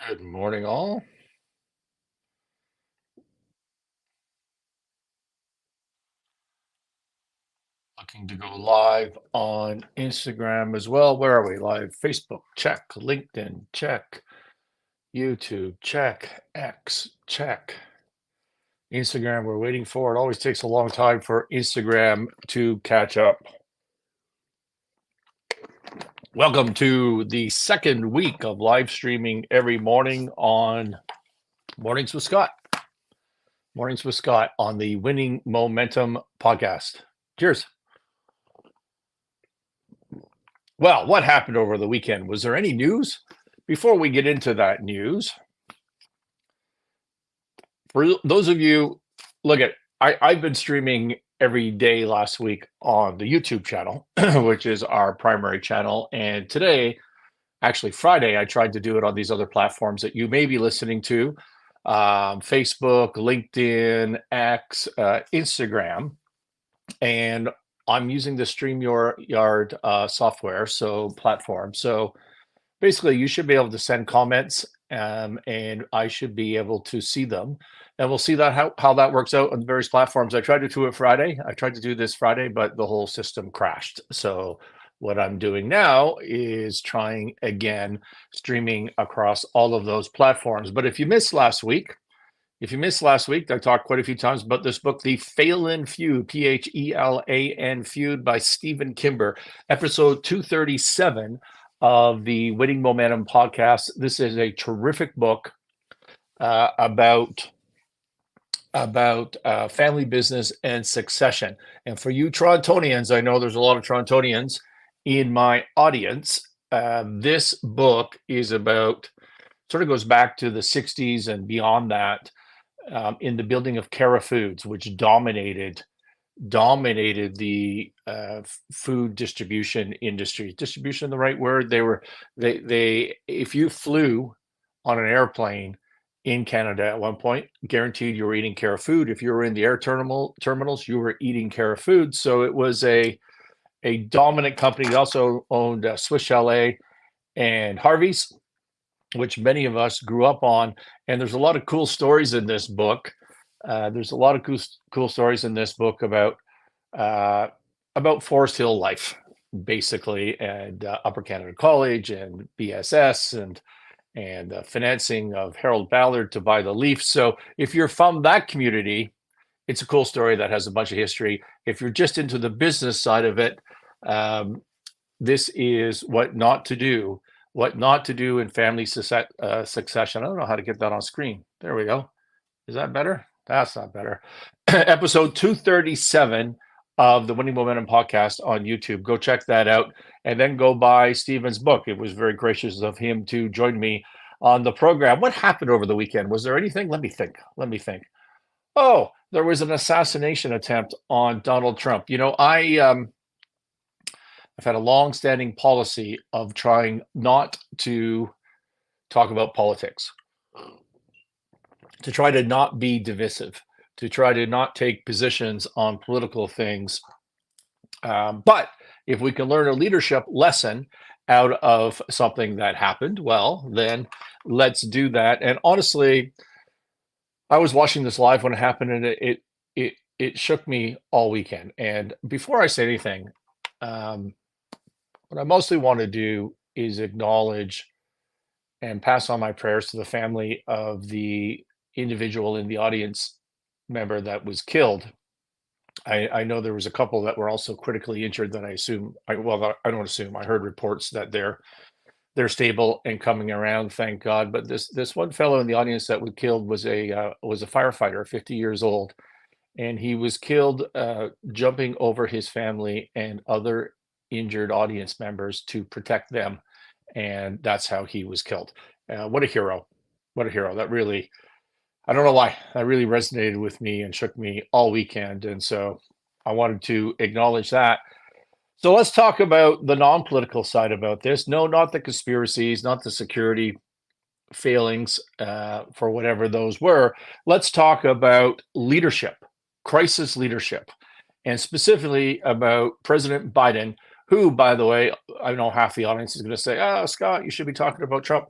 Good morning, all. Looking to go live on Instagram as well. Where are we live? Facebook, check. LinkedIn, check. YouTube, check. X, check. Instagram, we're waiting for. It always takes a long time for Instagram to catch up. Welcome to the second week of live streaming every morning on Mornings with Scott. Mornings with Scott on the Winning Momentum podcast. Cheers. Well, what happened over the weekend? Was there any news? Before we get into that news, for those of you, look at I've been streaming every day last week on the YouTube channel, which is our primary channel. And today, actually Friday, I tried to do it on these other platforms that you may be listening to, Facebook, LinkedIn, X, Instagram, and I'm using the StreamYard software, so platform. So basically, you should be able to send comments, and I should be able to see them. And we'll see that how that works out on the various platforms. I tried to do it Friday. I tried to do this Friday, but the whole system crashed. So what I'm doing now is trying again, streaming across all of those platforms. But if you missed last week, I talked quite a few times about this book, The Phelan Feud, Phelan Feud by Stephen Kimber, episode 237 of the Winning Momentum podcast. This is a terrific book about family business and succession. And for you Torontonians, I know there's a lot of Torontonians in my audience. This book is about sort of goes back to the 60s and beyond that, in the building of Cara Foods, which dominated the food distribution industry. Distribution, the right word? They if you flew on an airplane in Canada at one point, guaranteed you were eating Cara Food. If you were in the air terminals, you were eating Cara Food. So it was a dominant company. They also owned Swiss Chalet and Harvey's, which many of us grew up on. And there's a lot of cool stories in this book. There's a lot of cool stories in this book uh, about Forest Hill life, basically, and Upper Canada College and BSS and financing of Harold Ballard to buy the Leaf. So if you're from that community, it's a cool story that has a bunch of history. If you're just into the business side of it, um, this is what not to do in family succession. I don't know how to get that on screen. There we go. Is that better? That's not better. Episode 237 of the Winning Momentum podcast on YouTube. Go check that out and then go buy Stephen's book. It was very gracious of him to join me on the program. What happened over the weekend? Was there anything? Let me think. Oh, there was an assassination attempt on Donald Trump. I've had a long-standing policy of trying not to talk about politics, to try to not be divisive, to try to not take positions on political things. But if we can learn a leadership lesson out of something that happened, well, then let's do that. And honestly, I was watching this live when it happened, and it shook me all weekend. And before I say anything, what I mostly want to do is acknowledge and pass on my prayers to the family of the individual in the audience member that was killed. I know there was a couple that were also critically injured that I don't assume. I heard reports that they're stable and coming around, thank God. But this one fellow in the audience that was killed was a firefighter, 50 years old, and he was killed jumping over his family and other injured audience members to protect them, and that's how he was killed. What a hero! What a hero! That really, I don't know why, that really resonated with me and shook me all weekend, and so I wanted to acknowledge that. So let's talk about the non-political side about this. No, not the conspiracies, not the security failings, for whatever those were. Let's talk about leadership, crisis leadership, and specifically about President Biden, who, by the way, I know half the audience is going to say, "Oh, Scott, you should be talking about Trump."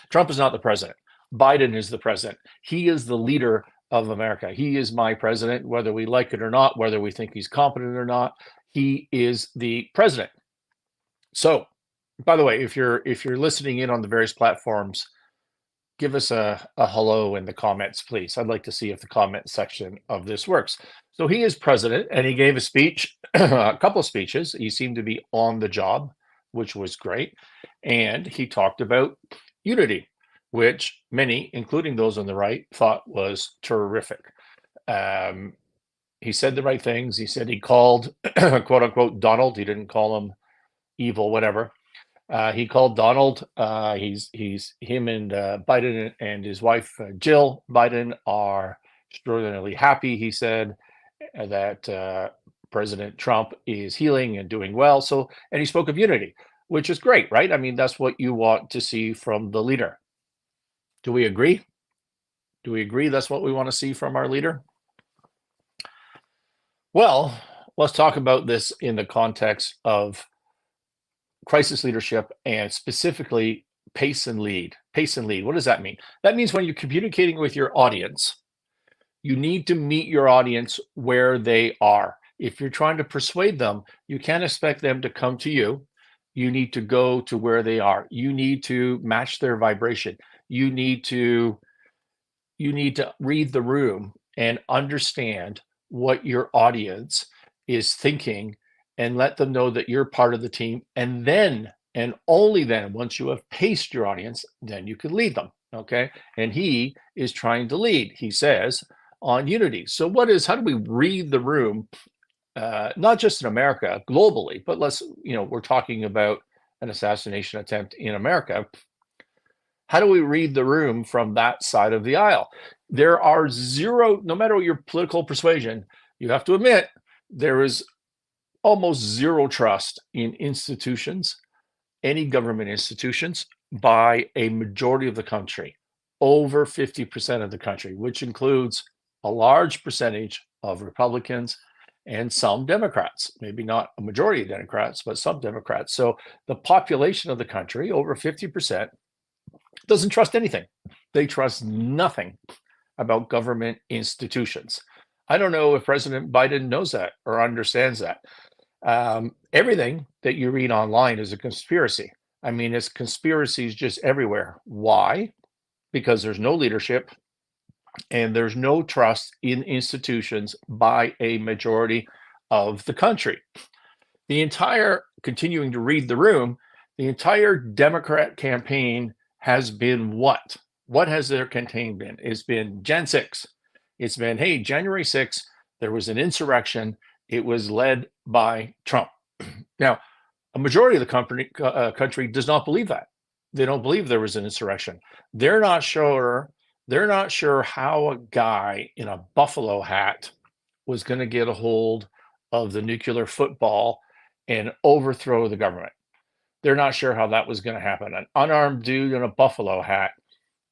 Trump is not the president. Biden is the president. He is the leader of America. He is my president, whether we like it or not, whether we think he's competent or not. He is the president. So, by the way, if you're listening in on the various platforms, give us a hello in the comments, please. I'd like to see if the comment section of this works. So he is president, and he gave a speech, a couple of speeches. He seemed to be on the job, which was great. And he talked about unity, which many, including those on the right, thought was terrific. Um, he said the right things. He said he called, quote unquote, Donald. He didn't call him evil, whatever. He called Donald. He's him and Biden and his wife Jill Biden are extraordinarily happy. He said that President Trump is healing and doing well. So, and he spoke of unity, which is great, right? I mean, that's what you want to see from the leader. Do we agree? Do we agree that's what we want to see from our leader? Well, let's talk about this in the context of crisis leadership and specifically pace and lead. Pace and lead. What does that mean? That means when you're communicating with your audience, you need to meet your audience where they are. If you're trying to persuade them, you can't expect them to come to you. You need to go to where they are. You need to match their vibration. You need to read the room and understand what your audience is thinking and let them know that you're part of the team. And then, and only then, once you have paced your audience, then you can lead them. Okay. And he is trying to lead, he says, on unity. So how do we read the room? Not just in America, globally, but we're talking about an assassination attempt in America. How do we read the room from that side of the aisle? There are zero, no matter your political persuasion, you have to admit there is almost zero trust in institutions, any government institutions, by a majority of the country, over 50% of the country, which includes a large percentage of Republicans and some Democrats, maybe not a majority of Democrats, but some Democrats. So the population of the country, over 50%, doesn't trust anything. They trust nothing about government institutions. I don't know if President Biden knows that or understands that. Everything that you read online is a conspiracy. I mean, it's conspiracies just everywhere. Why? Because there's no leadership and there's no trust in institutions by a majority of the country. Continuing to read the room, the entire Democrat campaign has been what? What has their campaign been? It's been Jan 6. It's been, hey, January 6th, there was an insurrection. It was led by Trump. Now, a majority of the country does not believe that. They don't believe there was an insurrection. They're not sure how a guy in a buffalo hat was going to get a hold of the nuclear football and overthrow the government. They're not sure how that was going to happen. An unarmed dude in a buffalo hat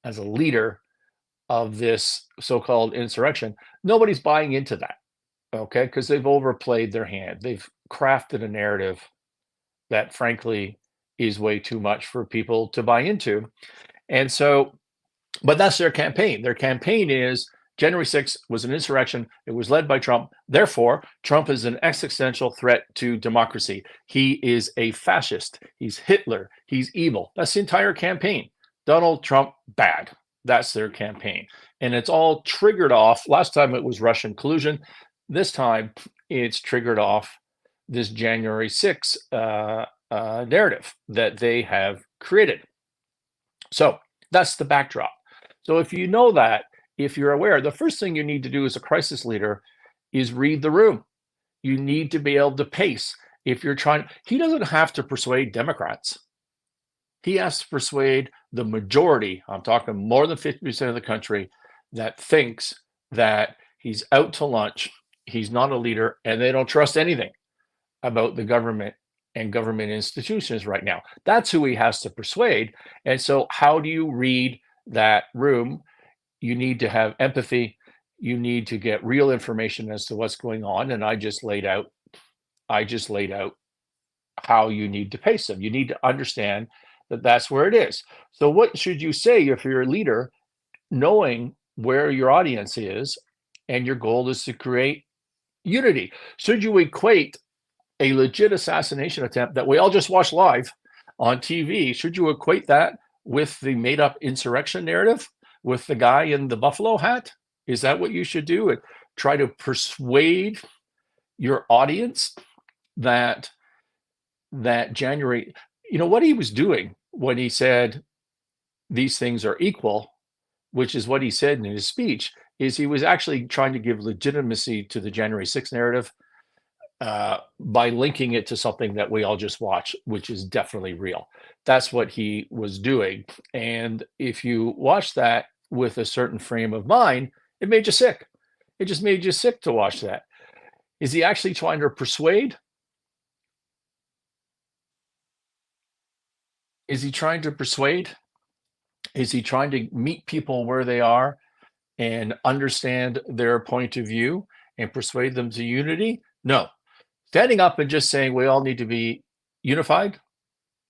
as a leader of this so-called insurrection. Nobody's buying into that, okay? Because they've overplayed their hand. They've crafted a narrative that, frankly, is way too much for people to buy into. And so, but that's their campaign. Their campaign is January 6th was an insurrection. It was led by Trump. Therefore, Trump is an existential threat to democracy. He is a fascist. He's Hitler. He's evil. That's the entire campaign. Donald Trump, bad. That's their campaign. And it's all triggered off. Last time it was Russian collusion. This time it's triggered off this January 6th narrative that they have created. So that's the backdrop. So if you know that, if you're aware, the first thing you need to do as a crisis leader is read the room. You need to be able to pace. If you're trying, he doesn't have to persuade Democrats. He has to persuade the majority, I'm talking more than 50% of the country, that thinks that he's out to lunch, he's not a leader, and they don't trust anything about the government and government institutions right now. That's who he has to persuade. And so how do you read that room? You need to have empathy. You need to get real information as to what's going on. And I just laid out how you need to pace them. You need to understand that that's where it is. So what should you say if you're a leader, knowing where your audience is and your goal is to create unity? Should you equate a legit assassination attempt that we all just watched live on TV, should you equate that with the made up insurrection narrative with the guy in the buffalo hat? Is that what you should do? And try to persuade your audience that January, what he was doing when he said these things are equal, which is what he said in his speech, is he was actually trying to give legitimacy to the January 6th narrative by linking it to something that we all just watched, which is definitely real. That's what he was doing. And if you watch that with a certain frame of mind, it made you sick. It just made you sick to watch that. Is he actually trying to persuade? Is he trying to persuade? Is he trying to meet people where they are and understand their point of view and persuade them to unity? No. Standing up and just saying we all need to be unified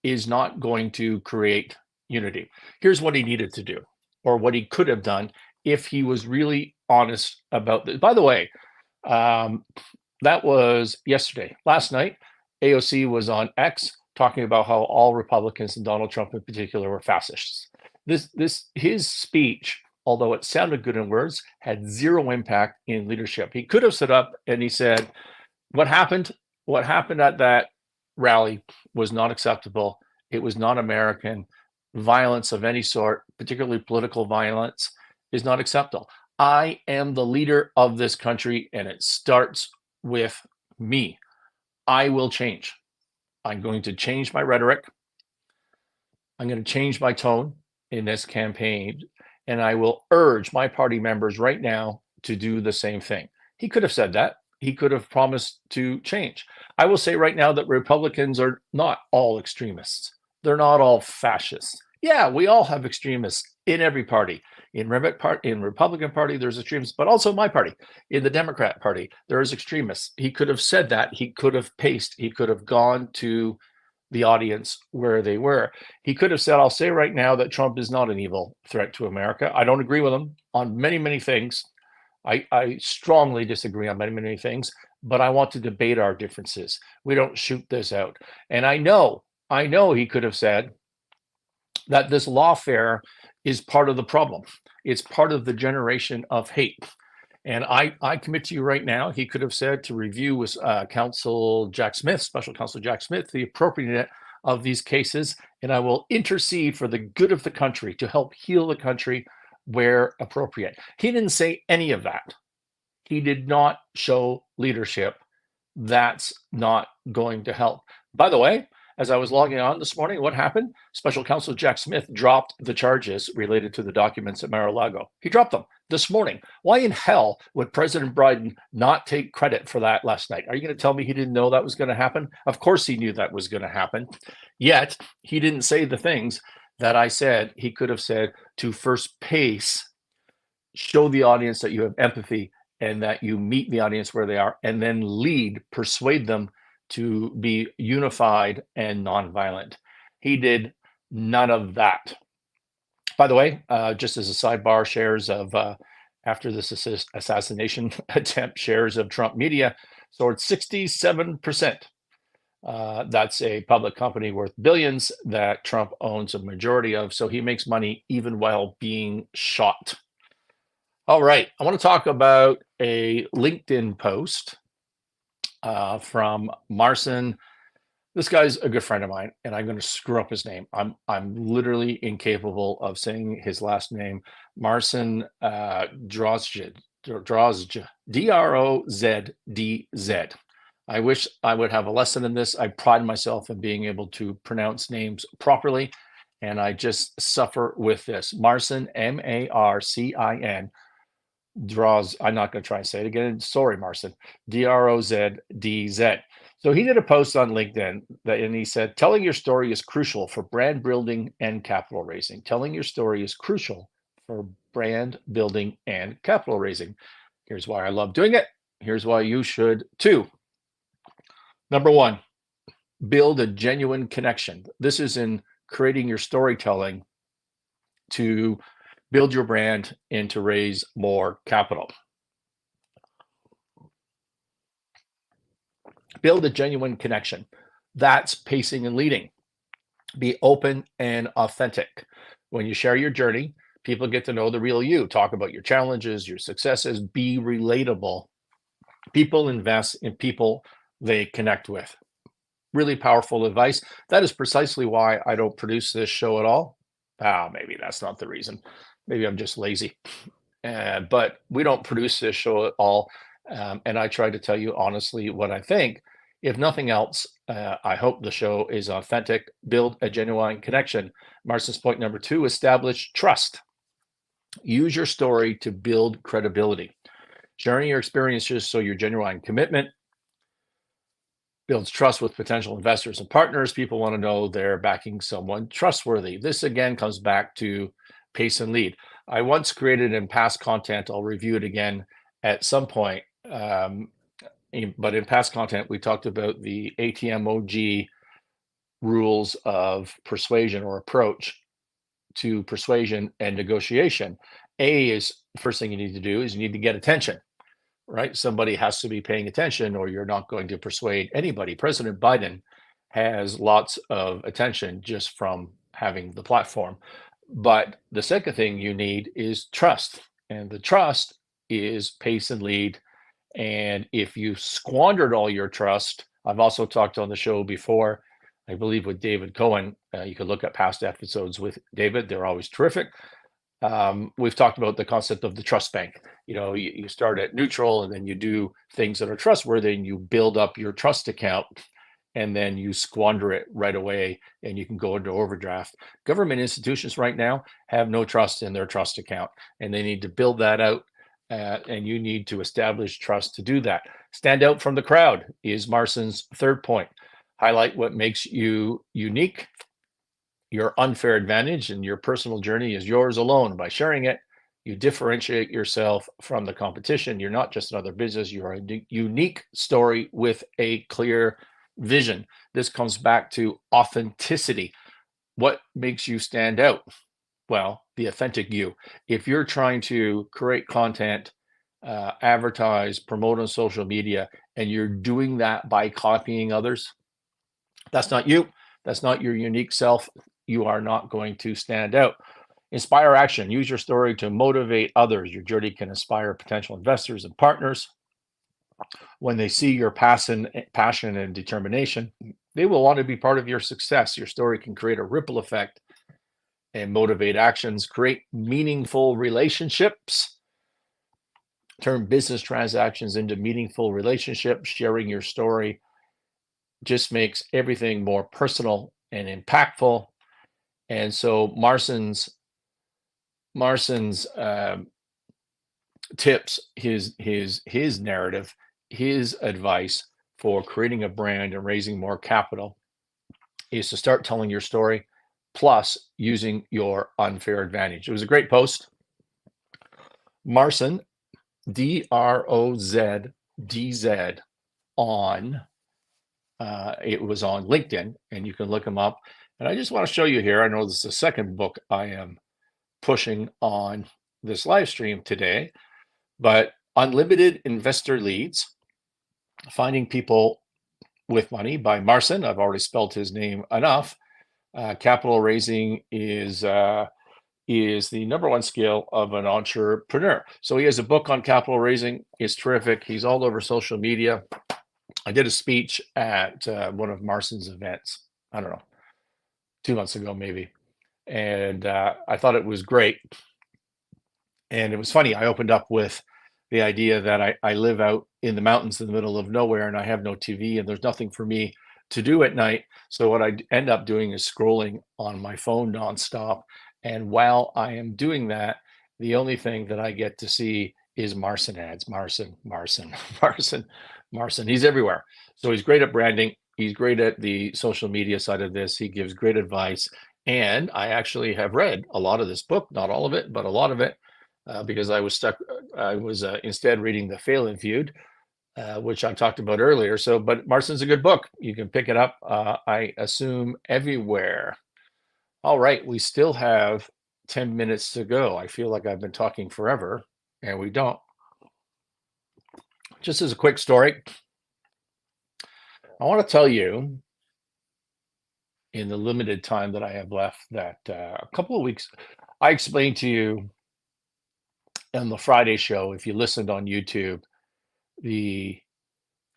is not going to create unity. Here's what he needed to do, or what he could have done if he was really honest about this. By the way, that was yesterday. Last night, AOC was on X talking about how all Republicans and Donald Trump in particular were fascists. His speech, although it sounded good in words, had zero impact in leadership. He could have stood up and he said, what happened at that rally was not acceptable. It was not American. Violence of any sort, particularly political violence, is not acceptable. I am the leader of this country, and it starts with me. I will change. I'm going to change my rhetoric. I'm going to change my tone in this campaign, and I will urge my party members right now to do the same thing. He could have said that. He could have promised to change. I will say right now that Republicans are not all extremists. They're not all fascists. Yeah, we all have extremists in every party. In Republican Party, there's extremists, but also my party. In the Democrat Party, there is extremists. He could have said that. He could have paced. He could have gone to the audience where they were. He could have said, I'll say right now that Trump is not an evil threat to America. I don't agree with him on many, many things. I strongly disagree on many, many things, but I want to debate our differences. We don't shoot this out. And I know he could have said that this lawfare is part of the problem. It's part of the generation of hate. And I commit to you right now, he could have said to review with Counsel Jack Smith, Special Counsel Jack Smith, the appropriateness of these cases, and I will intercede for the good of the country to help heal the country where appropriate. He didn't say any of that. He did not show leadership. That's not going to help. By the way, as I was logging on this morning, what happened? Special Counsel Jack Smith dropped the charges related to the documents at Mar-a-Lago. He dropped them this morning. Why in hell would President Biden not take credit for that last night? Are you going to tell me he didn't know that was going to happen? Of course he knew that was going to happen. Yet he didn't say the things that I said he could have said to first pace, show the audience that you have empathy and that you meet the audience where they are, and then lead, persuade them to be unified and nonviolent. He did none of that. By the way, just as a sidebar, shares of, after this assassination attempt, shares of Trump Media soared 67%. That's a public company worth billions that Trump owns a majority of, so he makes money even while being shot. All right, I want to talk about a LinkedIn post from Marcin. This guy's a good friend of mine, and I'm going to screw up his name. I'm literally incapable of saying his last name. Marcin Drozdz, Drozdz. I wish I would have a lesson in this. I pride myself in being able to pronounce names properly, and I just suffer with this. Marcin, Marcin, Droz. I'm not going to try and say it again. Sorry, Marcin. Drozdz. So he did a post on LinkedIn and he said, telling your story is crucial for brand building and capital raising. Telling your story is crucial for brand building and capital raising. Here's why I love doing it. Here's why you should too. Number one, Build a genuine connection. This is in creating your storytelling to build your brand and to raise more capital. Build a genuine connection. That's pacing and leading. Be open and authentic. When you share your journey, people get to know the real you. Talk about your challenges, your successes, be relatable. People invest in people they connect with. Really powerful advice. That is precisely why I don't produce this show at all. Maybe that's not the reason. Maybe I'm just lazy. But we don't produce this show at all. And I try to tell you honestly what I think. If nothing else, I hope the show is authentic, build a genuine connection. Marston's point number 2, establish trust. Use your story to build credibility. Sharing your experiences so your genuine commitment builds trust with potential investors and partners. People want to know they're backing someone trustworthy. This again comes back to pace and lead. I once created in past content, I'll review it again at some point. But in past content, we talked about the ATMOG rules of persuasion or approach to persuasion and negotiation. A is first thing you need to do is you need to get attention, right? Somebody has to be paying attention or you're not going to persuade anybody. President Biden has lots of attention just from having the platform. But the second thing you need is trust. And the trust is pace and lead. And if you squandered all your trust, I've also talked on the show before, I believe with David Cohen, you could look at past episodes with David. They're always terrific. We've talked about the concept of the trust bank. You start at neutral and then you do things that are trustworthy and you build up your trust account and then you squander it right away and you can go into overdraft. Government institutions right now have no trust in their trust account and they need to build that out. And you need to establish trust to do that. Stand out from the crowd is Marston's third point. Highlight what makes you unique. Your unfair advantage and your personal journey is yours alone. By sharing it, you differentiate yourself from the competition. You're not just another business. You're a unique story with a clear vision. This comes back to authenticity. What makes you stand out? Well, the authentic you. If you're trying to create content, advertise, promote on social media, and you're doing that by copying others, that's not you. That's not your unique self. You are not going to stand out. Inspire action. Use your story to motivate others. Your journey can inspire potential investors and partners. When they see your passion and determination, they will want to be part of your success. Your story can create a ripple effect and motivate actions, create meaningful relationships, turn business transactions into meaningful relationships. Sharing your story just makes everything more personal and impactful. And so Marston's tips, his narrative, his advice for creating a brand and raising more capital is to start telling your story plus using your unfair advantage. It was a great post. Marston, DROZDZ on, it was on LinkedIn and you can look him up. And I just want to show you here, I know this is the second book I am pushing on this live stream today, but Unlimited Investor Leads, Finding People with Money by Marston. I've already spelled his name enough. Capital raising is the number one skill of an entrepreneur. So he has a book on capital raising. It's terrific. He's all over social media. I did a speech at one of Marston's events, I don't know, 2 months ago maybe. And I thought it was great. And it was funny. I opened up with the idea that I live out in the mountains in the middle of nowhere and I have no TV and there's nothing for me to do at night. So what I end up doing is scrolling on my phone nonstop. And while I am doing that, the only thing that I get to see is Marston ads. Marston. He's everywhere. So he's great at branding. He's great at the social media side of this. He gives great advice. And I actually have read a lot of this book, not all of it, but a lot of it, because I was instead reading the Phelan Feud. which I talked about earlier. So, but Marston's a good book. You can pick it up, I assume, everywhere. All right, we still have 10 minutes to go. I feel like I've been talking forever, and we don't. Just as a quick story, I want to tell you in the limited time that I have left that a couple of weeks, I explained to you on the Friday show, if you listened on YouTube, the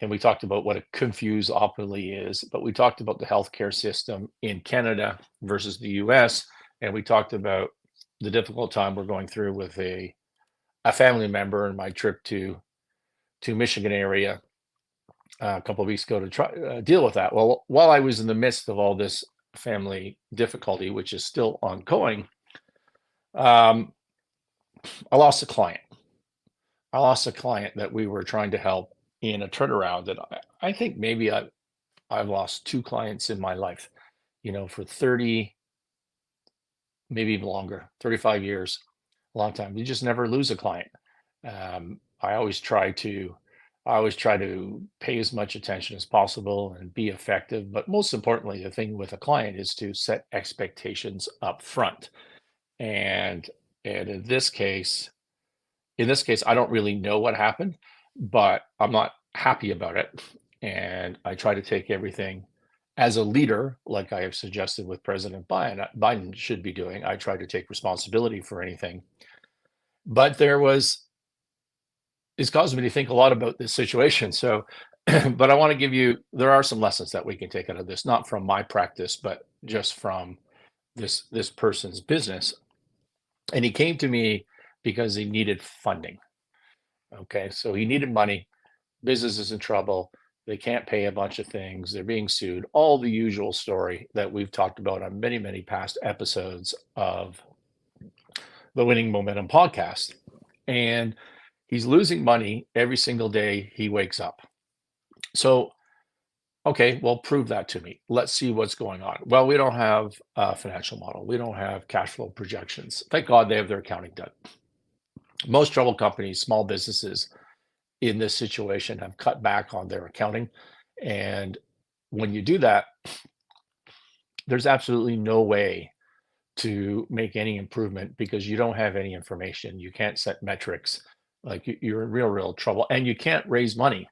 and we talked about what a confused opoly is, but we talked about the healthcare system in Canada versus the US, and we talked about the difficult time we're going through with a family member and my trip to Michigan area a couple of weeks ago to try deal with that. Well, while I was in the midst of all this family difficulty, which is still ongoing, um, I lost a client. I lost a client that we were trying to help in a turnaround that I think maybe I've lost two clients in my life, for 30, maybe even longer, 35 years, a long time. You just never lose a client. I always try to pay as much attention as possible and be effective. But most importantly, the thing with a client is to set expectations up front. And in this case, I don't really know what happened, but I'm not happy about it. And I try to take everything as a leader, like I have suggested with President Biden should be doing. I try to take responsibility for anything. But it's caused me to think a lot about this situation. So, but I want to there are some lessons that we can take out of this, not from my practice, but just from this person's business. And he came to me because he needed funding. Okay, so he needed money. Business is in trouble. They can't pay a bunch of things. They're being sued. All the usual story that we've talked about on many, many past episodes of the Winning Momentum podcast. And he's losing money every single day he wakes up. So, okay, well, prove that to me. Let's see what's going on. Well, we don't have a financial model. We don't have cash flow projections. Thank God they have their accounting done. Most trouble companies, small businesses in this situation have cut back on their accounting. And when you do that, there's absolutely no way to make any improvement because you don't have any information. You can't set metrics. Like you're in real trouble, and you can't raise money.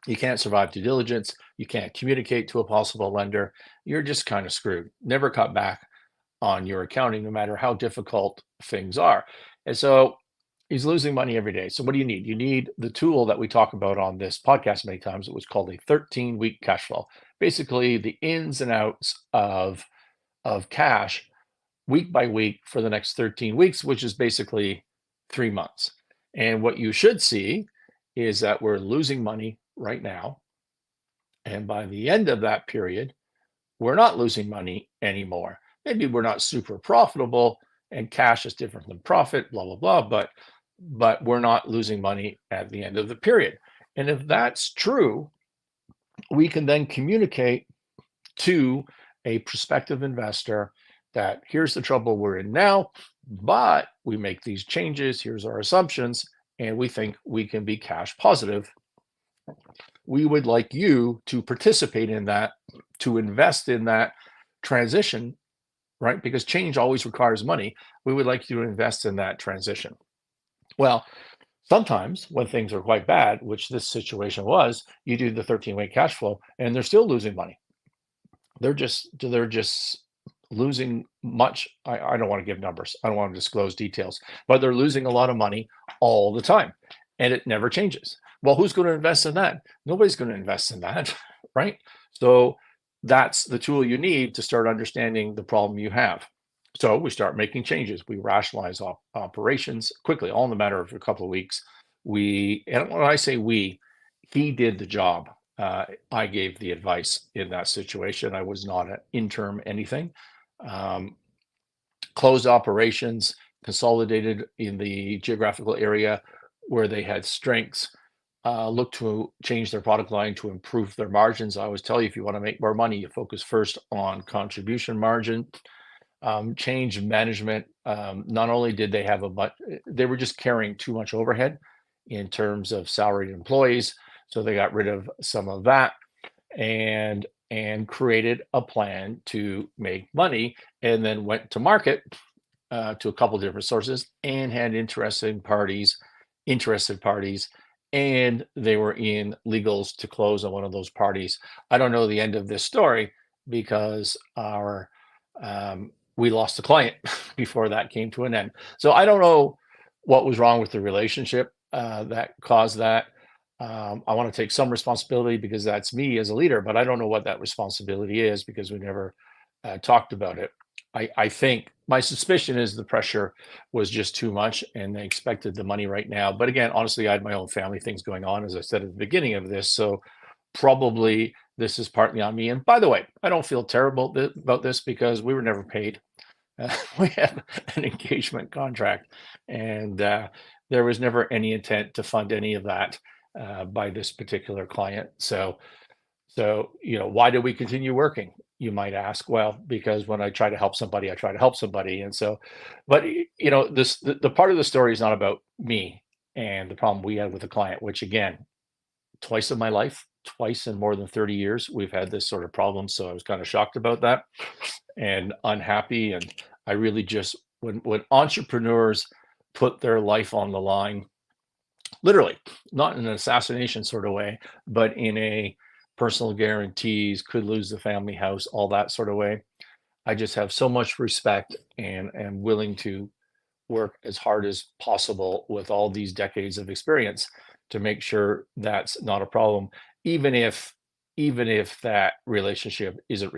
You can't survive due diligence. You can't communicate to a possible lender. You're just kind of screwed. Never cut back on your accounting, no matter how difficult things are. And so he's losing money every day. So what do you need? You need the tool that we talk about on this podcast many times. It was called a 13-week cash flow. Basically, the ins and outs of cash week by week for the next 13 weeks, which is basically 3 months. And what you should see is that we're losing money right now. And by the end of that period, we're not losing money anymore. Maybe we're not super profitable, and cash is different than profit, blah, blah, blah, but we're not losing money at the end of the period. And if that's true, we can then communicate to a prospective investor that here's the trouble we're in now, but we make these changes, here's our assumptions, and we think we can be cash positive. We would like you to participate in that, to invest in that transition, right? Because change always requires money. We would like you to invest in that transition. Well, sometimes when things are quite bad, which this situation was, you do the 13-week cash flow and they're still losing money. They're just losing much. I don't want to give numbers. I don't want to disclose details, but they're losing a lot of money all the time and it never changes. Well, who's going to invest in that? Nobody's going to invest in that, right? So that's the tool you need to start understanding the problem you have. So we start making changes. We rationalize operations quickly, all in the matter of a couple of weeks. And when I say we, he did the job. I gave the advice in that situation. I was not an interim anything. Closed operations, consolidated in the geographical area where they had strengths, look to change their product line to improve their margins. I always tell you, if you want to make more money, you focus first on contribution margin. Change management. Not only did they have they were just carrying too much overhead in terms of salaried employees. So they got rid of some of that and created a plan to make money, and then went to market to a couple different sources and had interested parties, and they were in legals to close on one of those parties. I don't know the end of this story because we lost a client before that came to an end. So I don't know what was wrong with the relationship that caused that. I want to take some responsibility because that's me as a leader, but I don't know what that responsibility is because we never talked about it. I think my suspicion is the pressure was just too much and they expected the money right now. But again, honestly, I had my own family things going on, as I said at the beginning of this. So probably this is partly on me. And by the way, I don't feel terrible about this because we were never paid. We have an engagement contract, and there was never any intent to fund any of that by this particular client. So, why do we continue working? You might ask. Well, because when I try to help somebody, I try to help somebody. And so, but the part of the story is not about me and the problem we had with the client, which again, twice in my life, twice in more than 30 years, we've had this sort of problem. So I was kind of shocked about that and unhappy. And I really just, when entrepreneurs put their life on the line, literally, not in an assassination sort of way, but in a personal guarantees, could lose the family house, all that sort of way. I just have so much respect and am willing to work as hard as possible with all these decades of experience to make sure that's not a problem, even if that relationship isn't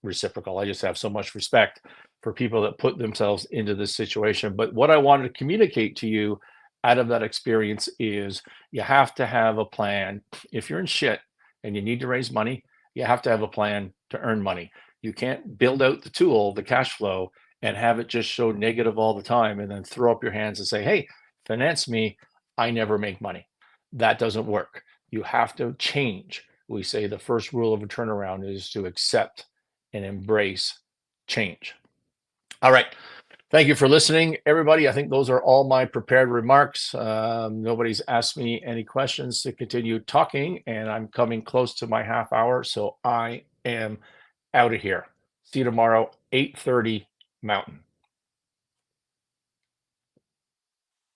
reciprocal. I just have so much respect for people that put themselves into this situation. But what I wanted to communicate to you out of that experience is you have to have a plan. If you're in shit and you need to raise money, you have to have a plan to earn money. You can't build out the tool, the cash flow, and have it just show negative all the time and then throw up your hands and say, hey, finance me. I never make money. That doesn't work. You have to change. We say the first rule of a turnaround is to accept and embrace change. All right. Thank you for listening, everybody. I think those are all my prepared remarks. Nobody's asked me any questions to continue talking, and I'm coming close to my half hour, so I am out of here. See you tomorrow, 8:30 Mountain.